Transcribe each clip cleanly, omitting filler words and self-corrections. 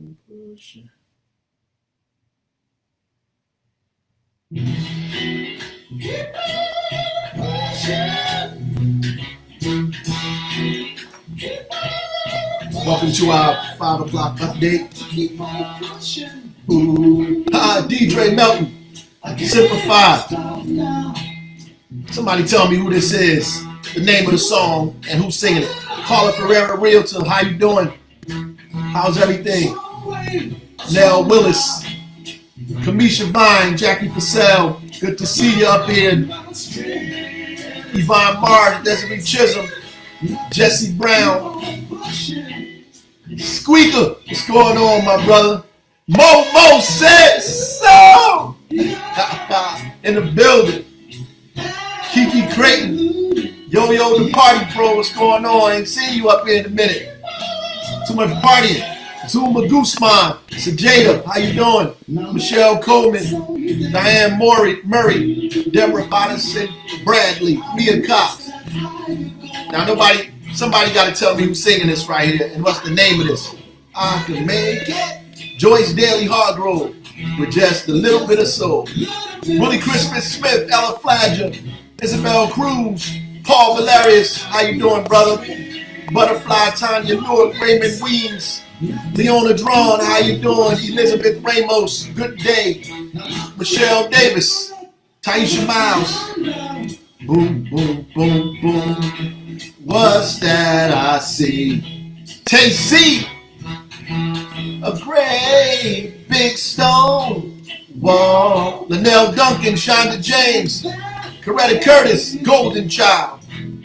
Welcome to our 5 o'clock update. Ooh. DJ Melton, Simplified. Somebody tell me who this is, the name of the song, and who's singing it. Carla Ferreira Realtor, how you doing? How's everything? Nell Willis, Kamisha Vine, Jackie Fussell, good to see you up here. Yvonne Mars, Desiree Chisholm, Jesse Brown, Squeaker, what's going on, my brother? Mo says so! In the building. Kiki Creighton, Yo the Party Pro, what's going on? Ain't seen you up here in a minute. Too much partying. Zuma Guzman, Sajada, how you doing? Michelle Coleman, Diane Murray, Deborah Bodison, Bradley, Mia Cox. Now somebody got to tell me who's singing this right here and what's the name of this. I can make it. Joyce Daly Hargrove with just a little bit of soul. Willie Christmas Smith, Ella Flagger, Isabel Cruz, Paul Valerius, how you doing, brother? Butterfly, Tanya Newark, Raymond Weems, Leona Drawn, how you doing? Elizabeth Ramos, good day. Michelle Davis, Taisha Miles. Boom, boom, boom, boom. What's that I see? TC, a great big stone wall. Linnell Duncan, Shonda James, Coretta Curtis, Golden Child.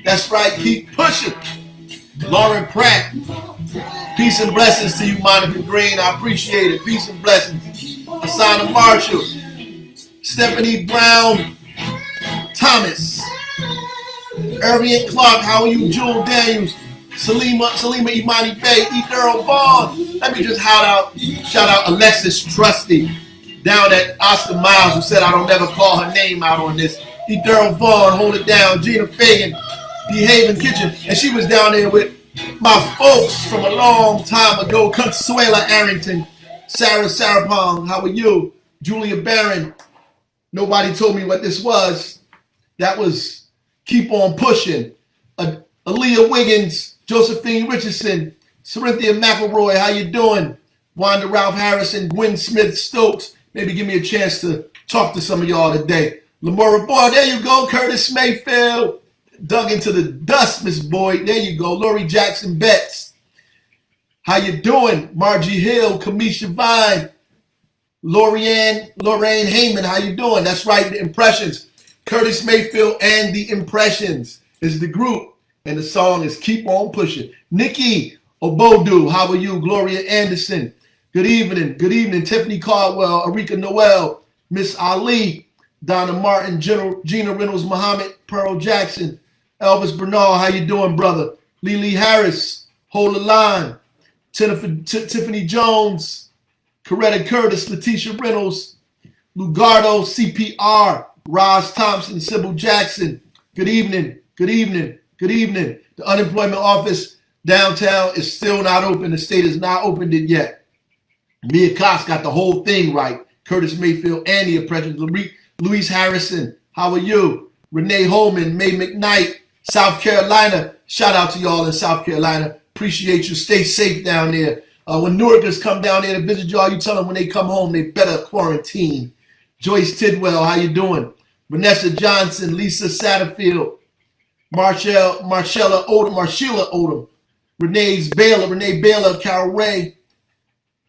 That's right, keep pushing. Lauren Pratt, peace and blessings to you, Monica Green. I appreciate it. Peace and blessings. Asana Marshall, Stephanie Brown, Thomas, Irvian Clark, how are you? Jewel Daniels, Salima Imani Bay, E. Earl Vaughn. Let me just shout out Alexis Trusty down at Oscar Miles, who said I don't never call her name out on this. E. Earl Vaughn, hold it down. Gina Fagan, D. Haven Kitchen, and she was down there with my folks from a long time ago. Consuela Arrington, Sarah Sarapong, how are you? Julia Barron. Nobody told me what this was. That was Keep On Pushing. Aaliyah Wiggins, Josephine Richardson, Cynthia McElroy, how you doing? Wanda Ralph Harrison, Gwen Smith Stokes. Maybe give me a chance to talk to some of y'all today. Lamora Boy, there you go. Curtis Mayfield. Dug into the dust, Miss Boyd. There you go. Lori Jackson Betts. How you doing? Margie Hill, Kamisha Vine, Lorraine Heyman. How you doing? That's right, the Impressions. Curtis Mayfield and the Impressions is the group, and the song is Keep On Pushing. Nikki Obodu, how are you? Gloria Anderson, good evening. Good evening. Tiffany Caldwell, Arika Noel, Miss Ali, Donna Martin, Gina Reynolds, Muhammad, Pearl Jackson, Elvis Bernal, how you doing, brother? Lily Harris, Hold the Line, Tiffany Jones, Coretta Curtis, Letitia Reynolds, Lugardo, CPR, Roz Thompson, Sybil Jackson. Good evening, good evening, good evening. The unemployment office downtown is still not open. The state has not opened it yet. Mia Cox got the whole thing right. Curtis Mayfield and the Impressions. Louise Harrison, how are you? Renee Holman, May McKnight, South Carolina. Shout out to y'all in South Carolina. Appreciate you. Stay safe down there. When Newarkers come down there to visit y'all, you tell them when they come home, they better quarantine. Joyce Tidwell, how you doing? Vanessa Johnson, Lisa Satterfield, Marcella Odom, Renee Baylor, Carol Ray,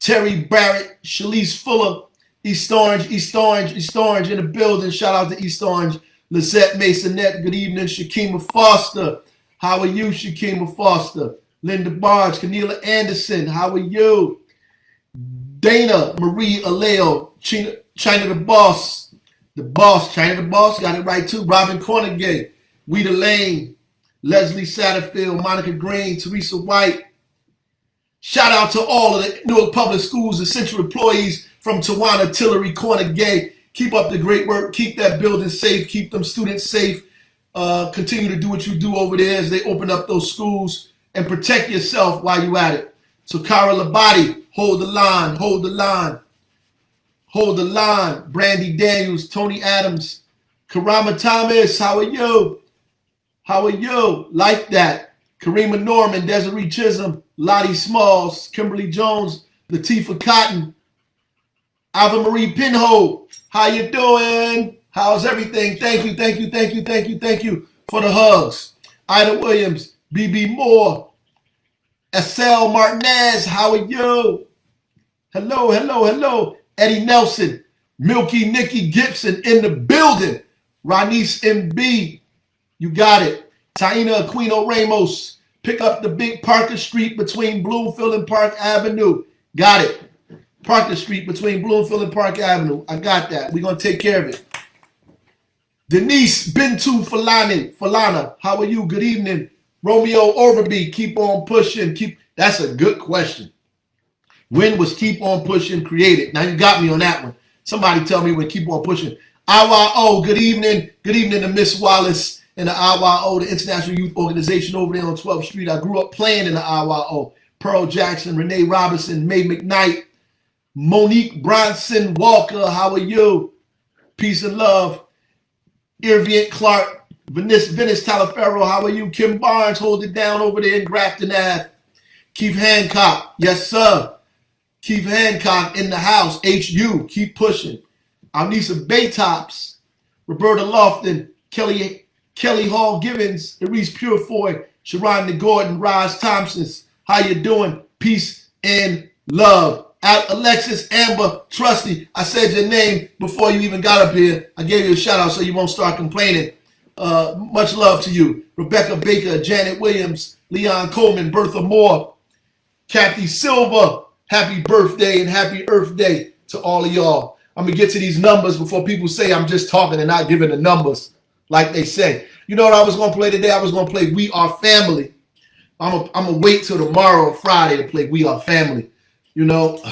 Terry Barrett, Shalise Fuller, East Orange in the building. Shout out to East Orange. Lizette Masonette, good evening. Shakima Foster, how are you, Shakima Foster? Linda Barge, Keneela Anderson, how are you? Dana Marie Aleo, China the Boss, China the Boss, got it right too. Robin Cornegay, Weeda Lane, Leslie Satterfield, Monica Green, Teresa White. Shout out to all of the Newark Public Schools essential employees from Tawana, Tillery, Cornegay. Keep up the great work. Keep that building safe. Keep them students safe. Continue to do what you do over there as they open up those schools, and protect yourself while you're at it. So Cara Labate, Hold the line, hold the line, hold the line. Brandy Daniels, Tony Adams, Karama Thomas, how are you? How are you? Like that. Karima Norman, Desiree Chisholm, Lottie Smalls, Kimberly Jones, Latifah Cotton, Ava Marie Pinho, how you doing? How's everything? Thank you, thank you, thank you, thank you, thank you for the hugs. Ida Williams, BB Moore, Estelle Martinez, how are you? Hello, hello, hello. Eddie Nelson, Milky Nikki Gibson in the building. Ronice MB, you got it. Taina Aquino Ramos, pick up the big Parker Street between Bloomfield and Park Avenue. Got it. Parker Street between Bloomfield and Park Avenue. I got that. We're going to take care of it. Denise Bintu Falana, how are you? Good evening. Romeo Overby, keep on pushing. That's a good question. When was Keep On Pushing created? Now you got me on that one. Somebody tell me when Keep On Pushing. IYO, good evening. Good evening to Miss Wallace and the IYO, the International Youth Organization over there on 12th Street. I grew up playing in the IYO. Pearl Jackson, Renee Robinson, Mae McKnight, Monique Bronson Walker, how are you? Peace and love. Irvient Clark, Venice Talaferro, how are you? Kim Barnes, hold it down over there in Grafton Ave. Keith Hancock, yes sir. Keith Hancock in the house. HU, keep pushing. Alnisa Baytops, Roberta Lofton, Kelly Hall Givens, Reese Purefoy, Sharonda Gordon, Roz Thompson. How you doing? Peace and love. Alexis Amber Trusty, I said your name before you even got up here. I gave you a shout out so you won't start complaining. Much love to you. Rebecca Baker, Janet Williams, Leon Coleman, Bertha Moore, Kathy Silva. Happy birthday and happy Earth Day to all of y'all. I'm going to get to these numbers before people say I'm just talking and not giving the numbers like they say. You know what I was going to play today? I was going to play We Are Family. I'm going to wait till tomorrow or Friday to play We Are Family. You know,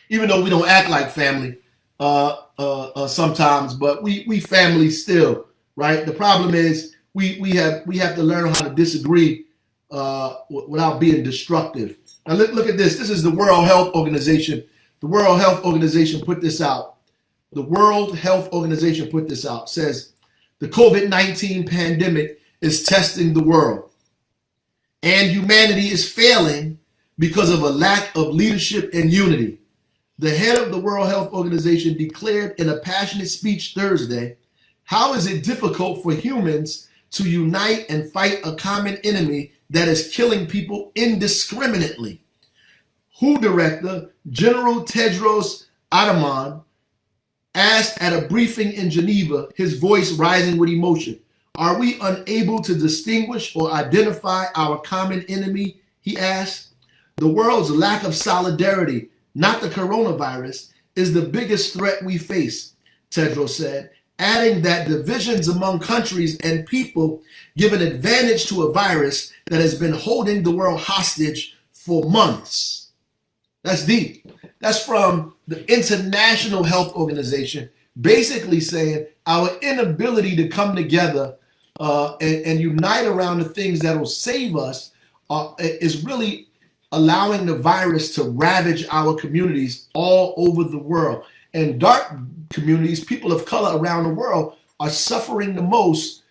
even though we don't act like family sometimes, but we family still, right? The problem is we have to learn how to disagree without being destructive. Now look at this. This is the World Health Organization. The World Health Organization put this out. The World Health Organization put this out. It says the COVID-19 pandemic is testing the world, and humanity is failing because of a lack of leadership and unity. The head of the World Health Organization declared in a passionate speech Thursday, how is it difficult for humans to unite and fight a common enemy that is killing people indiscriminately? WHO Director General Tedros Adhanom asked at a briefing in Geneva, his voice rising with emotion. Are we unable to distinguish or identify our common enemy? He asked. The world's lack of solidarity, not the coronavirus, is the biggest threat we face, Tedros said, adding that divisions among countries and people give an advantage to a virus that has been holding the world hostage for months. That's deep. That's from the International Health Organization, basically saying our inability to come together and unite around the things that will save us is really allowing the virus to ravage our communities all over the world. And dark communities, people of color around the world, are suffering the most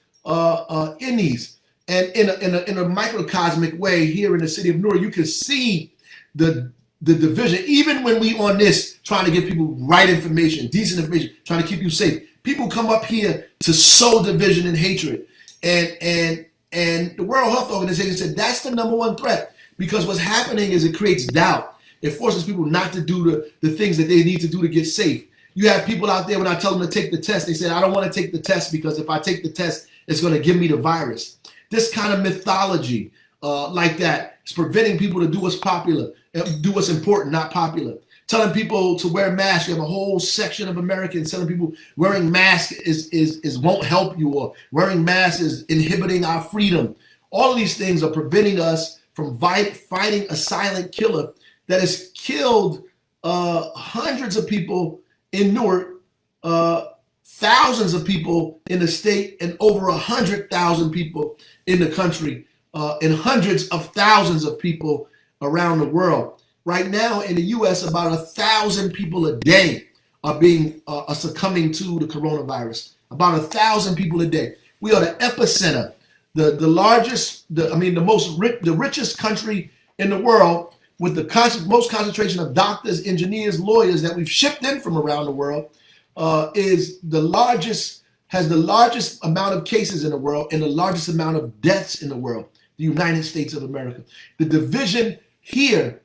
in these. And in a microcosmic way, here in the city of Newark, you can see the division. Even when we on this trying to give people right information, decent information, trying to keep you safe, people come up here to sow division and hatred. And the World Health Organization said that's the number one threat. Because what's happening is it creates doubt. It forces people not to do the things that they need to do to get safe. You have people out there, when I tell them to take the test, they say, I don't want to take the test because if I take the test, it's going to give me the virus. This kind of mythology like that is preventing people to do what's popular, do what's important, not popular. Telling people to wear masks. You have a whole section of Americans telling people wearing masks is won't help you, or wearing masks is inhibiting our freedom. All of these things are preventing us from fighting a silent killer that has killed hundreds of people in Newark, thousands of people in the state, and over 100,000 people in the country, and hundreds of thousands of people around the world. Right now in the U.S., about 1,000 people a day are being succumbing to the coronavirus. About 1,000 people a day. We are the epicenter, the largest, the richest country in the world, with the most concentration of doctors, engineers, lawyers that we've shipped in from around the world, has the largest amount of cases in the world and the largest amount of deaths in the world, the United States of America. The division here,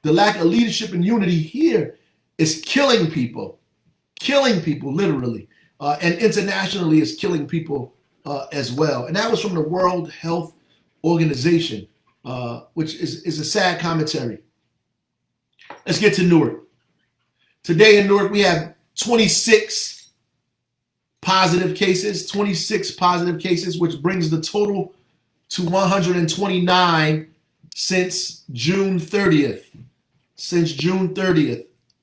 the lack of leadership and unity here is killing people literally, and internationally is killing people as well. And that was from the World Health Organization, which is a sad commentary. Let's get to Newark. Today in Newark, we have 26 positive cases, which brings the total to 129 since June 30th.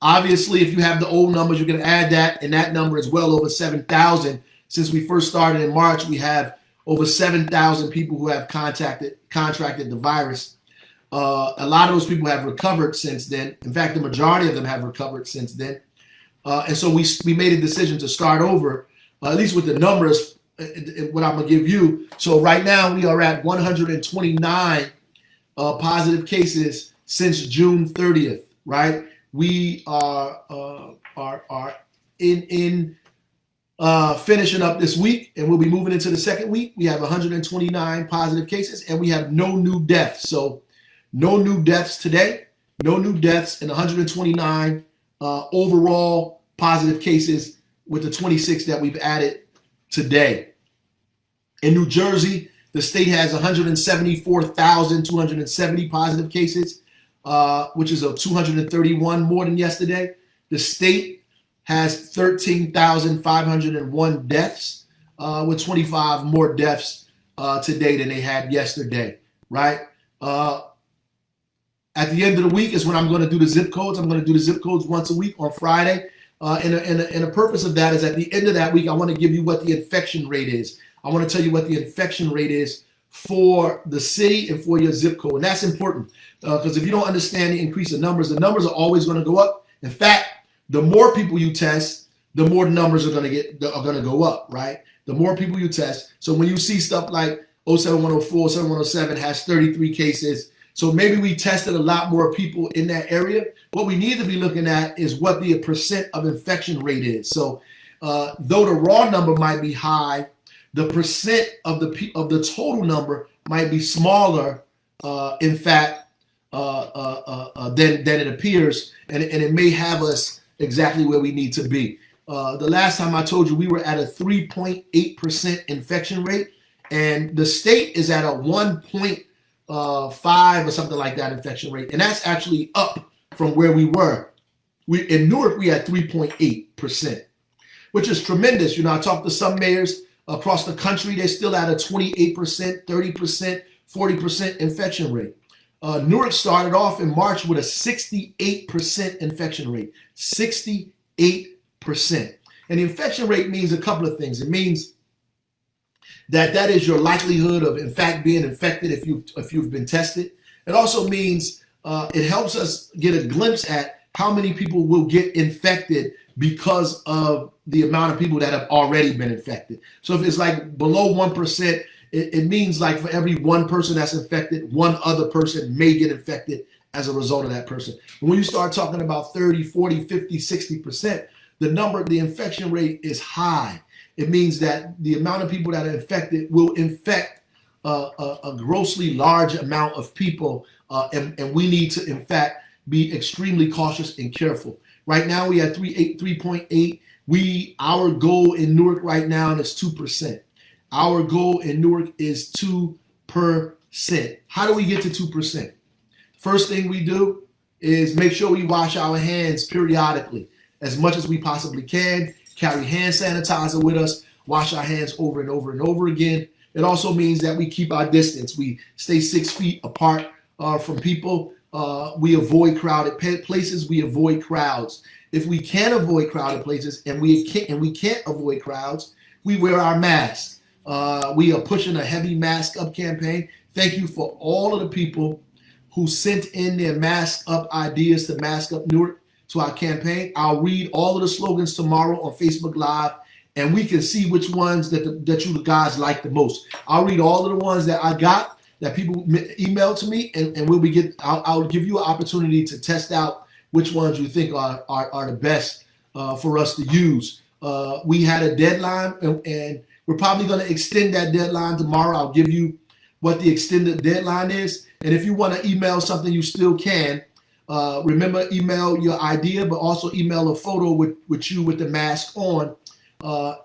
Obviously, if you have the old numbers, you're going to add that, and that number is well over 7,000. Since we first started in March, we have over 7,000 people who have contracted the virus. A lot of those people have recovered since then. In fact, the majority of them have recovered since then. And so we made a decision to start over, at least with the numbers, what I'm going to give you. So right now we are at 129 positive cases since June 30th, right? We are in finishing up this week, and we'll be moving into the second week. We have 129 positive cases, and we have no new deaths. So no new deaths today, no new deaths, and 129 overall positive cases with the 26 that we've added today. In New Jersey, the state has 174,270 positive cases, which is a 231 more than yesterday. The state has 13,501 deaths, with 25 more deaths today than they had yesterday, right? At the end of the week is when I'm going to do the zip codes. I'm going to do the zip codes once a week on Friday. And the purpose of that is at the end of that week, I want to give you what the infection rate is. I want to tell you what the infection rate is for the city and for your zip code. And that's important because if you don't understand the increase in numbers, the numbers are always going to go up. In fact, the more people you test, the more numbers are going to go up, right? The more people you test. So when you see stuff like 07104, 7107 has 33 cases, so maybe we tested a lot more people in that area. What we need to be looking at is what the percent of infection rate is. So though the raw number might be high, the percent of the total number might be smaller, in fact, than it appears, and it may have us exactly where we need to be. The last time I told you we were at a 3.8% infection rate, and the state is at a 1.5 or something like that infection rate, and that's actually up from where we were. In Newark, we had 3.8%, which is tremendous. You know, I talked to some mayors across the country. They're still at a 28%, 30%, 40% infection rate. Newark started off in March with a 68% infection rate, 68%. And the infection rate means a couple of things. It means that is your likelihood of, in fact, being infected if you've been tested. It also means it helps us get a glimpse at how many people will get infected because of the amount of people that have already been infected. So if it's like below 1%, it means like for every one person that's infected, one other person may get infected as a result of that person. And when you start talking about 30, 40, 50, 60%, the infection rate is high. It means that the amount of people that are infected will infect a grossly large amount of people, and we need to, in fact, be extremely cautious and careful. Right now, we have 3.8. Our goal in Newark right now is 2%. Our goal in Newark is 2%. How do we get to 2%? First thing we do is make sure we wash our hands periodically as much as we possibly can. Carry hand sanitizer with us, wash our hands over and over and over again. It also means that we keep our distance. We stay 6 feet apart from people. We avoid crowded places. We avoid crowds. If we can't avoid crowded places and we can't avoid crowds, we wear our masks. We are pushing a heavy mask up campaign. Thank you for all of the people who sent in their mask up ideas to Mask Up Newark to our campaign. I'll read all of the slogans tomorrow on Facebook Live, and we can see which ones that you guys like the most. I'll read all of the ones that I got that people emailed to me, and I'll give you an opportunity to test out which ones you think are the best for us to use. We had a deadline, and we're probably going to extend that deadline tomorrow. I'll give you what the extended deadline is. And if you want to email something, you still can. Remember, email your idea, but also email a photo with you with the mask on.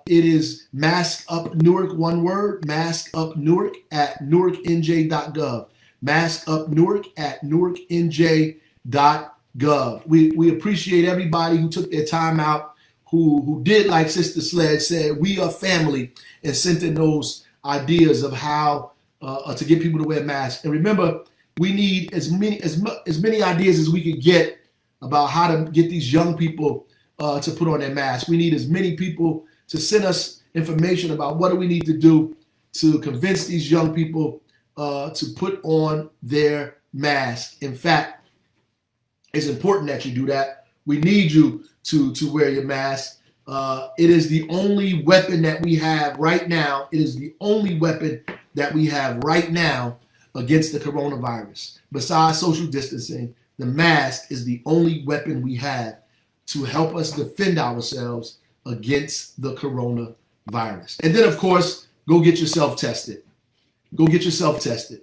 It is Mask Up Newark, one word, Mask Up Newark at newarknj.gov. Mask Up Newark at newarknj.gov. We appreciate everybody who took their time out, who did like Sister Sled said, we are family, and sent in those ideas of how to get people to wear masks. And remember, we need as many ideas as we could get about how to get these young people to put on their masks. We need as many people to send us information about what do we need to do to convince these young people to put on their mask. In fact, it's important that you do that. We need you to wear your mask. It is the only weapon that we have right now. It is the only weapon that we have right now against the coronavirus. Besides social distancing, the mask is the only weapon we have to help us defend ourselves against the coronavirus. And then, of course, go get yourself tested. Go get yourself tested.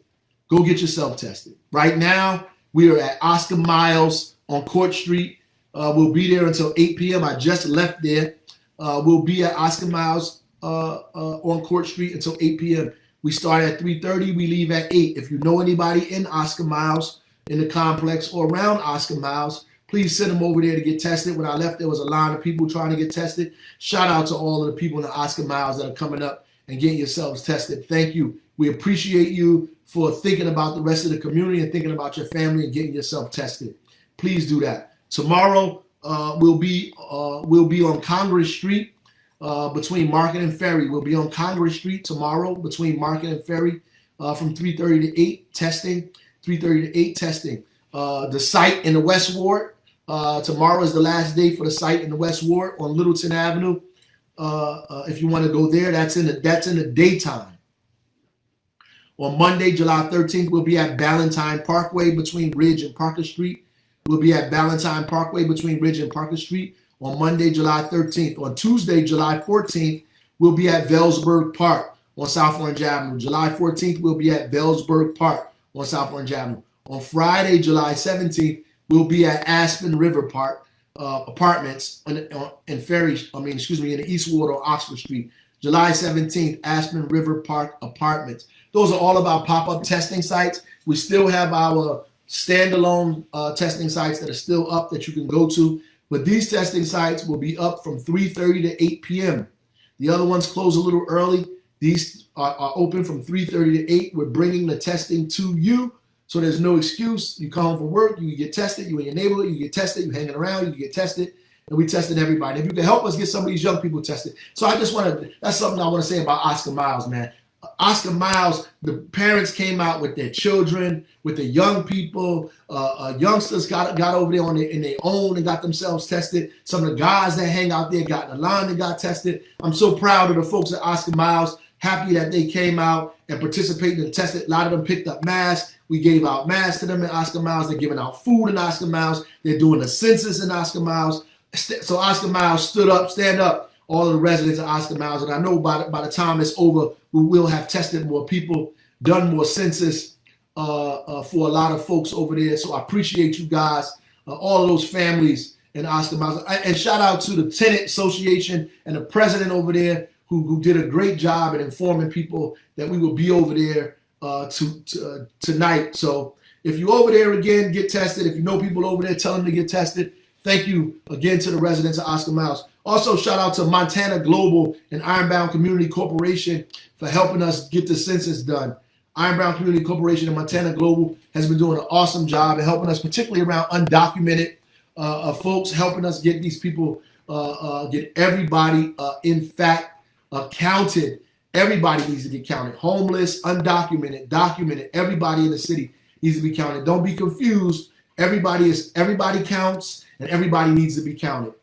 Go get yourself tested. Right now, we are at Oscar Miles on Court Street. We'll be there until 8 p.m. I just left there. We'll be at Oscar Miles on Court Street until 8 p.m. We start at 3:30. We leave at 8. If you know anybody in Oscar Miles, in the complex or around Oscar Miles, please send them over there to get tested. When I left, there was a line of people trying to get tested. Shout out to all of the people in the Oscar Miles that are coming up and getting yourselves tested. Thank you. We appreciate you for thinking about the rest of the community and thinking about your family and getting yourself tested. Please do that. Tomorrow we'll be on Congress Street between Market and Ferry. We'll be on Congress Street tomorrow between Market and Ferry from 3:30 to 8 testing. 3:30 to 8 testing. The site in the West Ward. Tomorrow is the last day for the site in the West Ward on Littleton Avenue. If you want to go there, that's in the daytime. On Monday, July 13th, we'll be at Ballantyne Parkway between Ridge and Parker Street. We'll be at Ballantyne Parkway between Ridge and Parker Street on Monday, July 13th. On Tuesday, July 14th, we'll be at Velsburg Park on South Orange Avenue. July 14th, we'll be at Velsburg Park on South Orange Avenue. On Friday, July 17th, we'll be at Aspen River Park Apartments in the East Ward on Oxford Street. July 17th, Aspen River Park Apartments. Those are all of our pop-up testing sites. We still have our standalone testing sites that are still up that you can go to. But these testing sites will be up from 3:30 to 8 p.m. The other ones close a little early. These are open from 3:30 to 8. We're bringing the testing to you, so there's no excuse. You come home from work, you get tested. You in your neighborhood, you get tested. You hanging around, you get tested. And we tested everybody. If you can help us get some of these young people tested. So I just that's something I want to say about Oscar Miles, man. Oscar Miles, the parents came out with their children, with the young people. Youngsters got over there in their own and got themselves tested. Some of the guys that hang out there got in the line and got tested. I'm so proud of the folks at Oscar Miles. Happy that they came out and participated and tested. A lot of them picked up masks. We gave out masks to them in Oscar Miles. They're giving out food in Oscar Miles. They're doing the census in Oscar Miles. So Oscar Miles stand up, all of the residents of Oscar Miles. And I know by the time it's over, we will have tested more people, done more census for a lot of folks over there. So I appreciate you guys, all of those families in Oscar Miles. And shout out to the Tenant Association and the president over there who did a great job at informing people that we will be over there tonight. So if you're over there again, get tested. If you know people over there, tell them to get tested. Thank you again to the residents of Oscar Miles. Also, shout out to Montana Global and Ironbound Community Corporation for helping us get the census done. Ironbound Community Corporation and Montana Global has been doing an awesome job and helping us, particularly around undocumented folks, helping us get these people, get everybody, in fact, counted. Everybody needs to get counted. Homeless, undocumented, documented, everybody in the city needs to be counted. Don't be confused. Everybody counts, and everybody needs to be counted.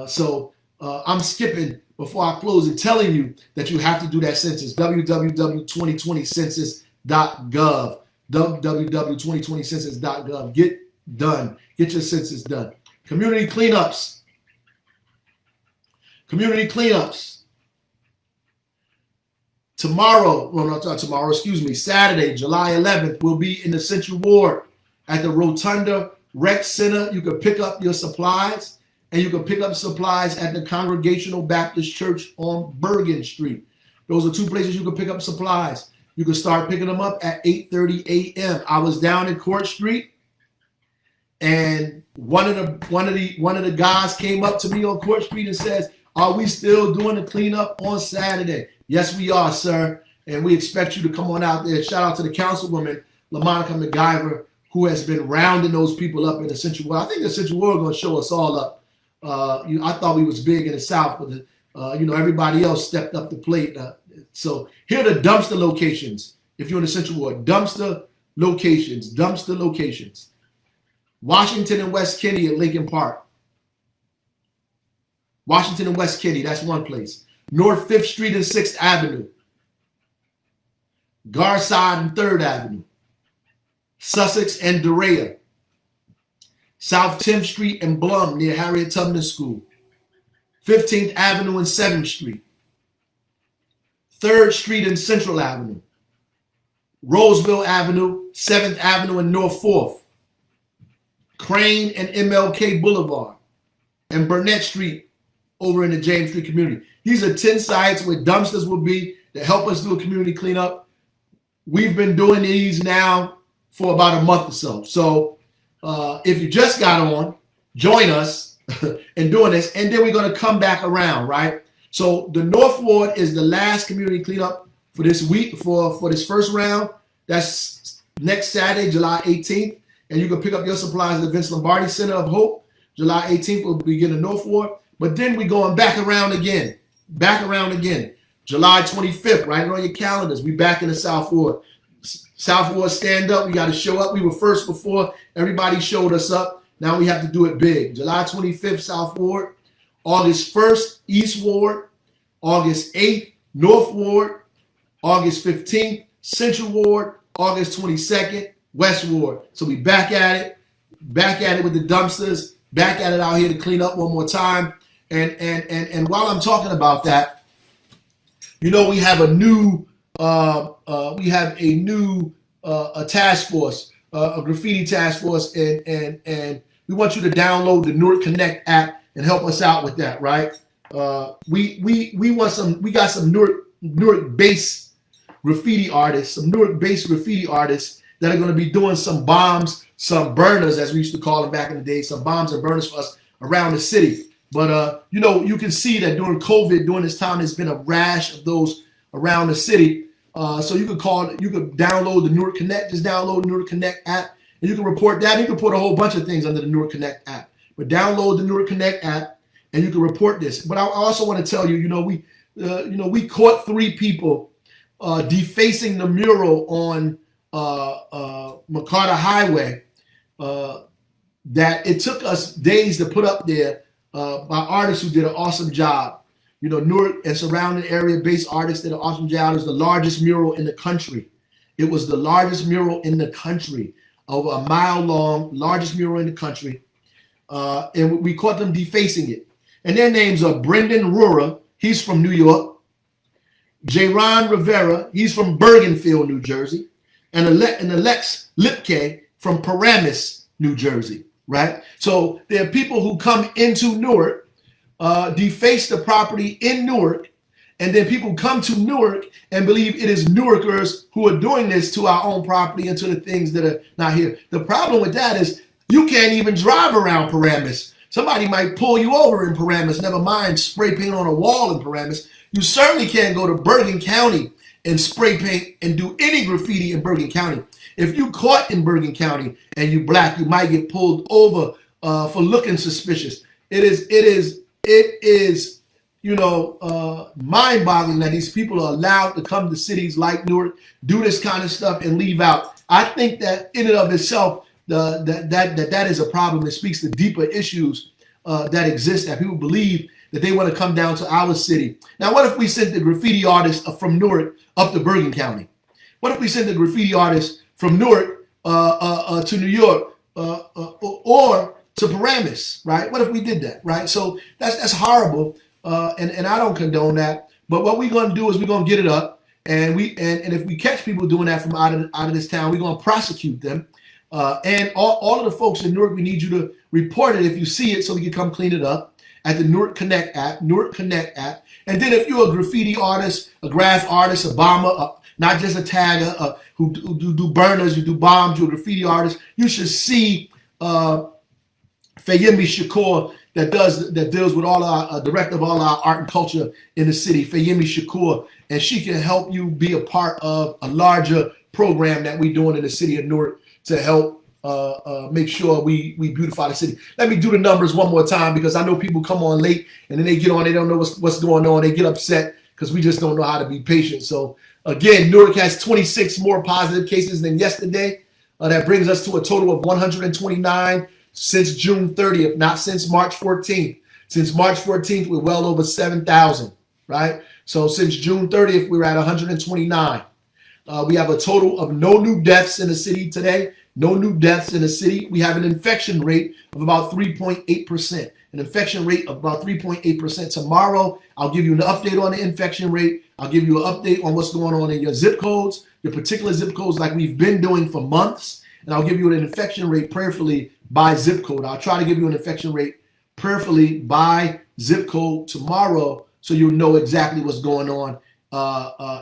So I'm skipping before I close and telling you that you have to do that census. www.2020census.gov. www.2020census.gov. Get done. Get your census done. Community cleanups. Community cleanups. Saturday, July 11th, we'll be in the Central Ward at the Rotunda Rec Center. You can pick up your supplies, and you can pick up supplies at the Congregational Baptist Church on Bergen Street. Those are two places you can pick up supplies. You can start picking them up at 8:30 a.m. I was down in Court Street, and one of the guys came up to me on Court Street and says, "Are we still doing the cleanup on Saturday?" Yes, we are, sir. And we expect you to come on out there. Shout out to the councilwoman, LaMonica McGyver, who has been rounding those people up in the Central World. I think the Central World is going to show us all up. I thought we was big in the South, but everybody else stepped up the plate. So here are the dumpster locations. If you're in the Central World, dumpster locations. Washington and West Kenny at Lincoln Park. Washington and West Kenny, that's one place. North 5th Street and 6th Avenue. Garside and 3rd Avenue. Sussex and Dorea. South 10th Street and Blum near Harriet Tubman School. 15th Avenue and 7th Street. 3rd Street and Central Avenue. Roseville Avenue, 7th Avenue and North 4th. Crane and MLK Boulevard. And Burnett Street over in the James Street community. These are 10 sites where dumpsters will be to help us do a community cleanup. We've been doing these now for about a month or so. So if you just got on, join us in doing this, and then we're going to come back around, right? So the North Ward is the last community cleanup for this week, for this first round. That's next Saturday, July 18th, and you can pick up your supplies at the Vince Lombardi Center of Hope. July 18th, we'll begin the North Ward, but then we're going back around again. July 25th, write it on your calendars. We back in the South Ward. South Ward, stand up. We got to show up. We were first before everybody showed us up. Now we have to do it big. July 25th, South Ward. August 1st, East Ward. August 8th, North Ward. August 15th, Central Ward. August 22nd, West Ward. So we back at it with the dumpsters. Back at it out here to clean up one more time. And while I'm talking about that, we have a new task force, a graffiti task force, and we want you to download the Newark Connect app and help us out with that, right? We got some Newark based graffiti artists that are going to be doing some bombs, some burners, as we used to call them back in the day, some bombs and burners for us around the city. But, you can see that during COVID, during this time, there's been a rash of those around the city. So you could download the Newark Connect, just download the Newark Connect app, and you can report that. You can put a whole bunch of things under the Newark Connect app. But download the Newark Connect app, and you can report this. But I also want to tell you, we caught 3 people defacing the mural on McCarter Highway that it took us days to put up there. By artists who did an awesome job. Newark and surrounding area based artists did an awesome job. It was the largest mural in the country. It was the largest mural in the country, over a mile long, largest mural in the country. And we caught them defacing it. And their names are Brendan Rura, he's from New York. Jayron Rivera, he's from Bergenfield, New Jersey. And Alex Lipke from Paramus, New Jersey. Right? So there are people who come into Newark, deface the property in Newark, and then people come to Newark and believe it is Newarkers who are doing this to our own property and to the things that are not here. The problem with that is you can't even drive around Paramus. Somebody might pull you over in Paramus, never mind spray paint on a wall in Paramus. You certainly can't go to Bergen County and spray paint and do any graffiti in Bergen County. If you caught in Bergen County and you black, you might get pulled over for looking suspicious. It is mind-boggling that these people are allowed to come to cities like Newark, do this kind of stuff, and leave out. I think that in and of itself, that is a problem. It speaks to deeper issues that exist, that people believe that they want to come down to our city. Now, what if we sent the graffiti artists from Newark up to Bergen County? What if we sent the graffiti artists from Newark to New York or to Paramus, right? What if we did that, right? So that's horrible, and I don't condone that. But what we're going to do is we're going to get it up. And if we catch people doing that from out of this town, we're going to prosecute them. And all of the folks in Newark, we need you to report it if you see it so we can come clean it up at the Newark Connect app. And then if you're a graffiti artist, a graph artist, a bomber, not just a tagger, who do burners, you do bombs, you're a graffiti artist, you should see Fayemi Shakur that deals with all our director of all our art and culture in the city, Fayemi Shakur, and she can help you be a part of a larger program that we're doing in the city of Newark to help make sure we beautify the city. Let me do the numbers one more time, because I know people come on late and then they get on, they don't know what's going on, they get upset because we just don't know how to be patient. So again, Newark has 26 more positive cases than yesterday. That brings us to a total of 129 since June 30th, not since March 14th. Since March 14th, we're well over 7,000, right? So since June 30th, we're at 129. We have a total of no new deaths in the city today. No new deaths in the city. We have an infection rate of about 3.8%. An infection rate of about 3.8%. Tomorrow, I'll give you an update on the infection rate. I'll give you an update on what's going on in your zip codes, your particular zip codes, like we've been doing for months. And I'll give you an infection rate prayerfully by zip code. I'll try to give you an infection rate prayerfully by zip code tomorrow, so you'll know exactly what's going on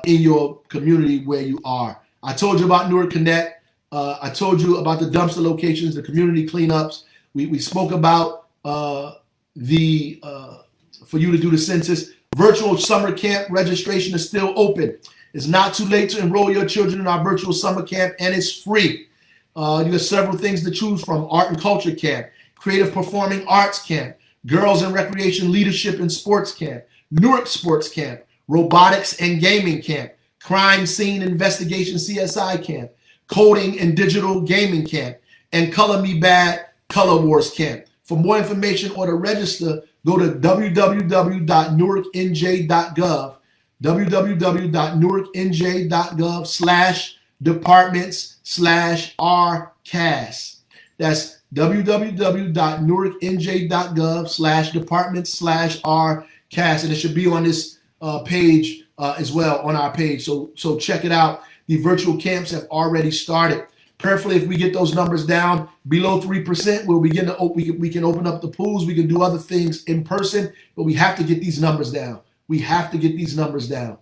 in your community where you are. I told you about Newark Connect. I told you about the dumpster locations, the community cleanups. We spoke about for you to do the census. Virtual summer camp registration is still open. It's not too late to enroll your children in our virtual summer camp, and it's free. You have several things to choose from: art and culture camp, creative performing arts camp, girls and recreation leadership and sports camp, Newark sports camp, robotics and gaming camp, crime scene investigation CSI camp, coding and digital gaming camp, and color me bad color wars camp. For more information or to register, go to www.newarknj.gov, www.newarknj.gov/departments/RCAS. That's www.newarknj.gov/departments/RCAS, and it should be on this page as well, on our page. So check it out. The virtual camps have already started. Prayerfully, if we get those numbers down below 3%, we'll begin to we can open up the pools. We can do other things in person, but we have to get these numbers down. We have to get these numbers down.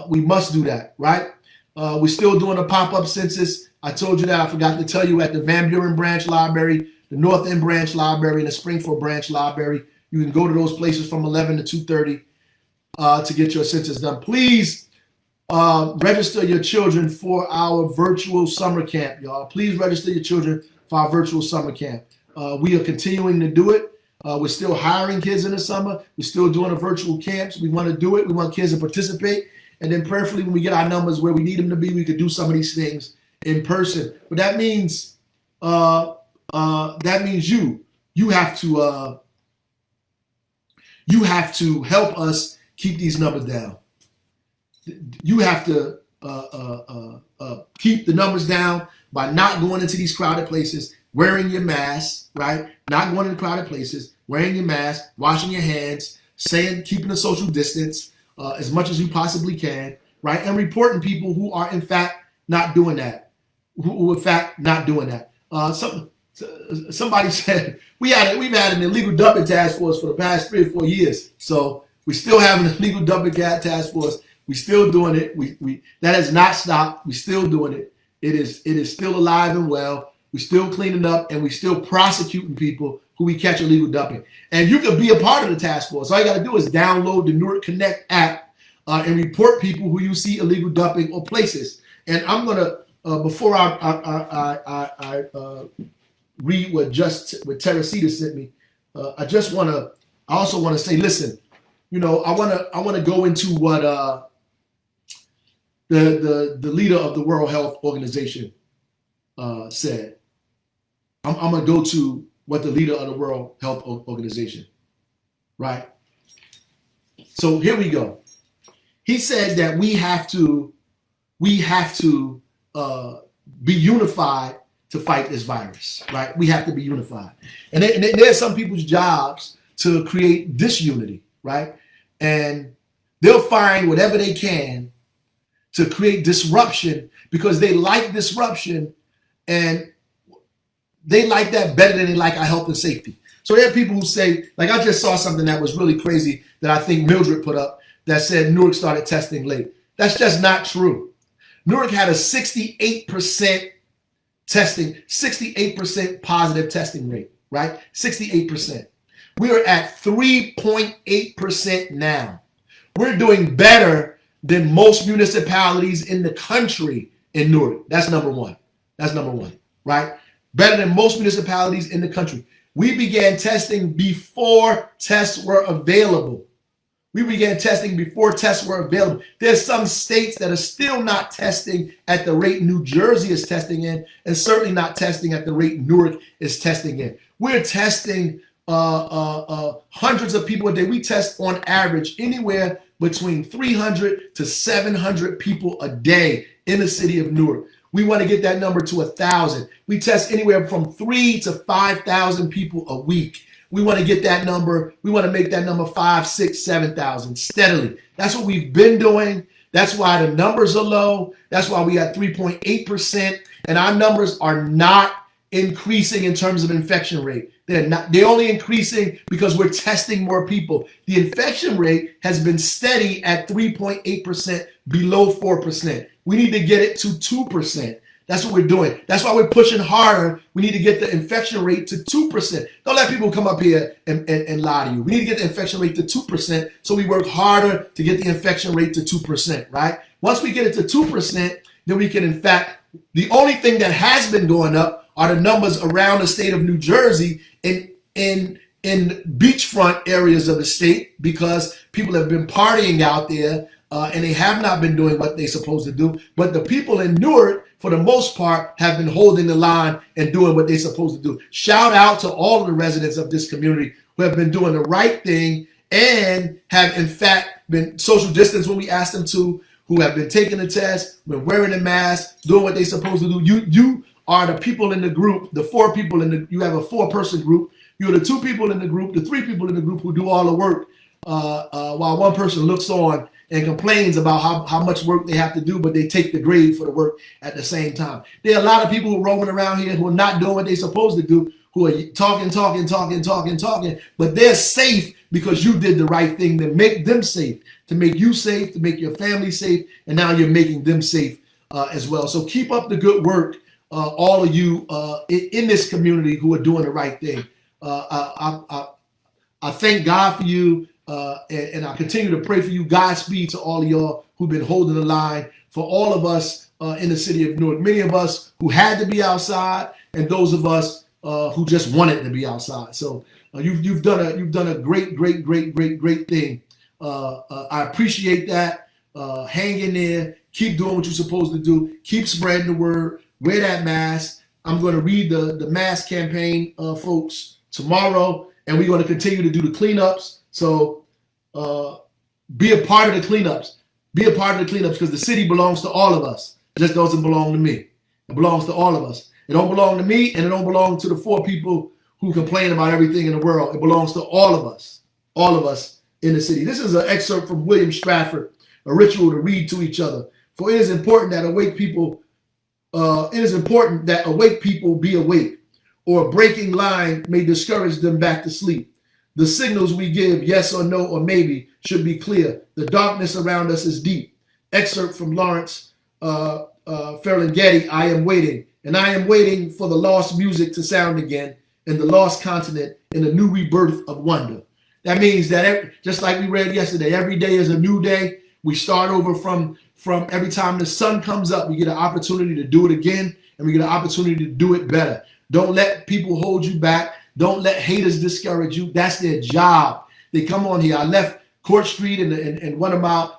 We must do that, right? We're still doing a pop-up census. I told you that. I forgot to tell you, at the Van Buren Branch Library, the North End Branch Library, and the Springfield Branch Library. You can go to those places from 11 to 2:30 to get your census done. Please register your children for our virtual summer camp, y'all. Please register your children for our virtual summer camp. We are continuing to do it. We're still hiring kids in the summer. We're still doing the virtual camps. We want to do it. We want kids to participate. And then prayerfully, when we get our numbers where we need them to be, we could do some of these things in person. But that means you have to help us keep these numbers down. You have to keep the numbers down by not going into these crowded places, wearing your mask, right? Not going into crowded places, wearing your mask, washing your hands, keeping a social distance as much as you possibly can, right? And reporting people who are in fact not doing that. Somebody said we've had an illegal dumping task force for the past 3 or 4 years. So we still have an illegal dumping task force. We still doing it. We that has not stopped. We still doing it. It is still alive and well. We still cleaning up, and we still prosecuting people who we catch illegal dumping. And you can be a part of the task force. All you got to do is download the Newark Connect app and report people who you see illegal dumping or places. And I'm gonna before I read what Teresita sent me. I also want to say, listen. I want to go into what the leader of the World Health Organization said. I'm going to go to what the leader of the World Health Organization, right? So here we go. He said that we have to be unified to fight this virus, right? We have to be unified. And there's some people's jobs to create disunity, right? And they'll find whatever they can to create disruption because they like disruption and they like that better than they like our health and safety. So there are people who say, like I just saw something that was really crazy that I think Mildred put up that said Newark started testing late. That's just not true. Newark had a 68% testing, 68% positive testing rate, right? 68%. We are at 3.8% now. We're doing better than most municipalities in the country in Newark. That's number one. That's number one, right? Better than most municipalities in the country. We began testing before tests were available. We began testing before tests were available. There's some states that are still not testing at the rate New Jersey is testing in, and certainly not testing at the rate Newark is testing in. We're testing hundreds of people a day. We test on average anywhere between 300 to 700 people a day in the city of Newark. We want to get that number to 1,000. We test anywhere from 3,000 to 5,000 people a week. We want to get that number. We want to make that number 5,000, 6,000, 7,000 steadily. That's what we've been doing. That's why the numbers are low. That's why we got 3.8%. And our numbers are not increasing in terms of infection rate. They're only increasing because we're testing more people. The infection rate has been steady at 3.8%, below 4%. We need to get it to 2%. That's what we're doing. That's why we're pushing harder. We need to get the infection rate to 2%. Don't let people come up here and lie to you. We need to get the infection rate to 2%, so we work harder to get the infection rate to 2%, right? Once we get it to 2%, then we can, in fact, the only thing that has been going up are the numbers around the state of New Jersey in beachfront areas of the state, because people have been partying out there and they have not been doing what they're supposed to do. But the people in Newark, for the most part, have been holding the line and doing what they're supposed to do. Shout out to all of the residents of this community who have been doing the right thing and have, in fact, been social distance when we asked them to, who have been taking the test, been wearing the mask, doing what they're supposed to do. You are the people in the group, the four people in the, you have a 4-person group. You're the 2 people in the group, the 3 people in the group who do all the work while one person looks on and complains about how much work they have to do, but they take the grade for the work at the same time. There are a lot of people who are roaming around here who are not doing what they're supposed to do, who are talking, but they're safe because you did the right thing to make them safe, to make you safe, to make your family safe, and now you're making them safe as well. So keep up the good work, all of you in this community who are doing the right thing. I thank God for you. And I continue to pray for you. Godspeed to all of y'all who've been holding the line, for all of us in the city of Newark. Many of us who had to be outside, and those of us who just wanted to be outside. So you've done a great thing. I appreciate that. Hang in there. Keep doing what you're supposed to do. Keep spreading the word. Wear that mask. I'm going to read the mask campaign, folks, tomorrow, and we're going to continue to do the cleanups. So be a part of the cleanups. Be a part of the cleanups, because the city belongs to all of us. It just doesn't belong to me. It belongs to all of us. It don't belong to me, and it don't belong to the 4 people who complain about everything in the world. It belongs to all of us in the city. This is an excerpt from William Stratford, a ritual to read to each other. For it is important that awake people be awake, or a breaking line may discourage them back to sleep. The signals we give, yes or no or maybe, should be clear. The darkness around us is deep. Excerpt from Lawrence Ferlinghetti, I am waiting. And I am waiting for the lost music to sound again in the lost continent, in a new rebirth of wonder. That means that, just like we read yesterday, every day is a new day. We start over from every time the sun comes up, we get an opportunity to do it again, and we get an opportunity to do it better. Don't let people hold you back. Don't let haters discourage you. That's their job. They come on here. I left Court Street, and one of my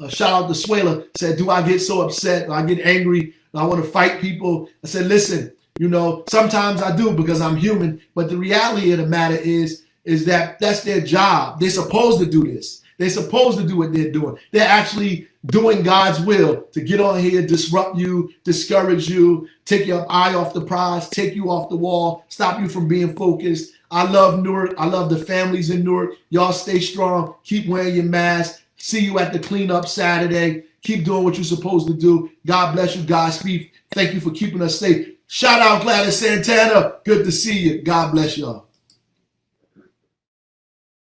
shout out to Swayla said, "Do I get so upset? Or I get angry I want to fight people. I said, listen, you know, sometimes I do because I'm human. But the reality of the matter is that that's their job. They're supposed to do this. They're supposed to do what they're doing. They're actually doing God's will to get on here, disrupt you, discourage you, take your eye off the prize, take you off the wall, stop you from being focused. I love Newark. I love the families in Newark. Y'all stay strong. Keep wearing your mask. See you at the cleanup Saturday. Keep doing what you're supposed to do. God bless you. Godspeed. Thank you for keeping us safe. Shout out Gladys Santana. Good to see you. God bless y'all.